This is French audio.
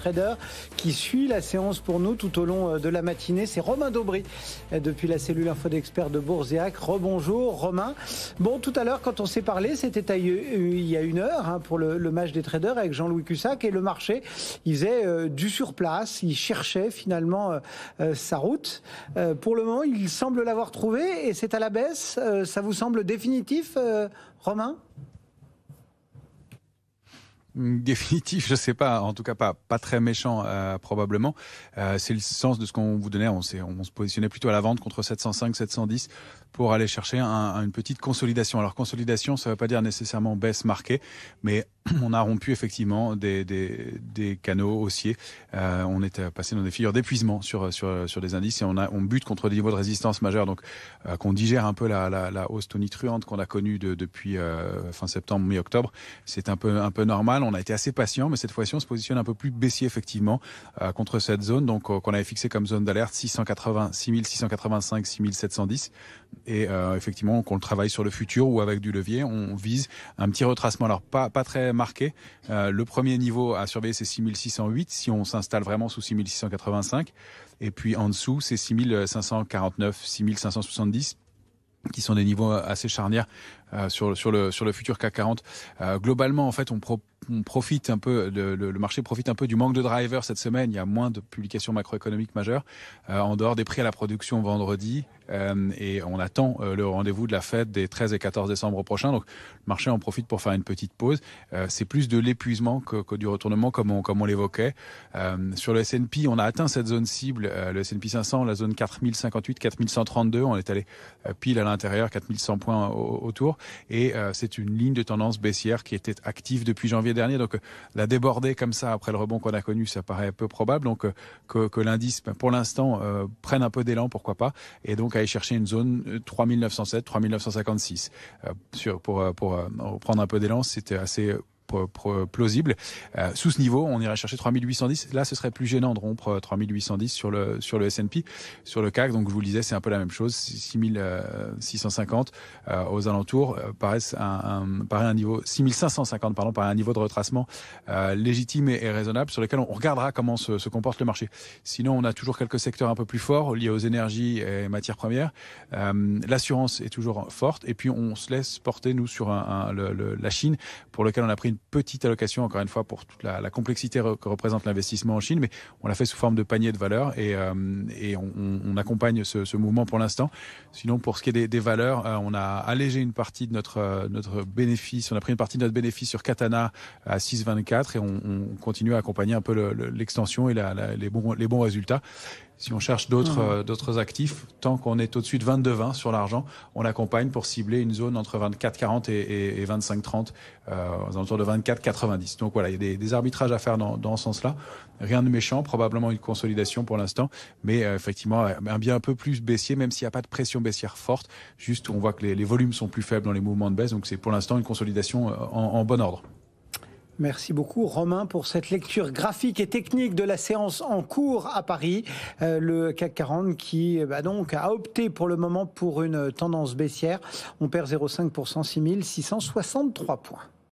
traders qui suit la séance pour nous tout au long de la matinée. C'est Romain Daubry depuis la cellule info d'experts de Boursiac. Rebonjour Romain. Bon, tout à l'heure quand on s'est parlé, c'était il y a 1 heure pour le match des traders avec Jean-Louis Cussac, et le marché, il faisait du surplace, il cherchait finalement sa route. Pour le moment, il semble l'avoir trouvé et c'est à la baisse. Ça vous semble définitif, Romain ? Définitif, je sais pas. En tout cas, pas très méchant probablement. C'est le sens de ce qu'on vous donnait. On se positionnait plutôt à la vente contre 705, 710 pour aller chercher une petite consolidation. Alors consolidation, ça ne veut pas dire nécessairement baisse marquée, mais on a rompu effectivement des canaux haussiers. On est passé dans des figures d'épuisement sur des indices et on bute contre des niveaux de résistance majeurs. Donc qu'on digère un peu la hausse tonitruante qu'on a connue depuis fin septembre, mi-octobre. C'est un peu normal. On a été assez patient, mais cette fois-ci, on se positionne un peu plus baissier effectivement contre cette zone. Donc qu'on avait fixé comme zone d'alerte 6685, 6710. Et effectivement, qu'on le travaille sur le futur ou avec du levier, on vise un petit retracement. Alors pas très marqué. Le premier niveau à surveiller, c'est 6608 si on s'installe vraiment sous 6685. Et puis en dessous, c'est 6549, 6570 qui sont des niveaux assez charnières sur le futur CAC 40. Globalement, en fait, on profite un peu, le marché profite un peu du manque de drivers cette semaine. Il y a moins de publications macroéconomiques majeures, en dehors des prix à la production vendredi, et on attend le rendez-vous de la Fed des 13 et 14 décembre prochains. Donc, le marché en profite pour faire une petite pause. C'est plus de l'épuisement que du retournement, comme on l'évoquait. Sur le S&P, on a atteint cette zone cible, le S&P 500, la zone 4058, 4132. On est allé pile à l'intérieur, 4100 points autour. Et c'est une ligne de tendance baissière qui était active depuis janvier dernier. Donc la déborder comme ça après le rebond qu'on a connu, ça paraît peu probable. Donc que l'indice, pour l'instant, prenne un peu d'élan, pourquoi pas. Et donc aller chercher une zone 3907, 3956. Pour prendre un peu d'élan, c'était assez plausible. Sous ce niveau, on irait chercher 3810. Là, ce serait plus gênant de rompre 3810 sur le S&P. Sur le CAC, donc je vous le disais, c'est un peu la même chose. 6650 aux alentours paraît un niveau 6550 paraît un niveau de retracement légitime et raisonnable, sur lequel on regardera comment se comporte le marché. Sinon, on a toujours quelques secteurs un peu plus forts liés aux énergies et matières premières. L'assurance est toujours forte, et puis on se laisse porter nous sur la Chine, pour lequel on a pris une petite allocation, encore une fois, pour toute la complexité que représente l'investissement en Chine, mais on l'a fait sous forme de panier de valeurs, et on accompagne ce mouvement pour l'instant. Sinon, pour ce qui est des valeurs, on a allégé une partie de notre bénéfice, on a pris une partie de notre bénéfice sur Katana à 6,24, et on continue à accompagner un peu l'extension et les bons résultats. Si on cherche d'autres actifs, tant qu'on est au-dessus de 22,20 sur l'argent, on accompagne pour cibler une zone entre 24,40 et 25,30, aux alentours de 24,90. Donc voilà, il y a des arbitrages à faire dans ce sens-là. Rien de méchant, probablement une consolidation pour l'instant, mais effectivement un bien un peu plus baissier, même s'il n'y a pas de pression baissière forte. Juste, on voit que les volumes sont plus faibles dans les mouvements de baisse, donc c'est pour l'instant une consolidation en bon ordre. Merci beaucoup Romain pour cette lecture graphique et technique de la séance en cours à Paris. Le CAC 40 qui donc a opté pour le moment pour une tendance baissière. On perd 0,5%, 6663 points.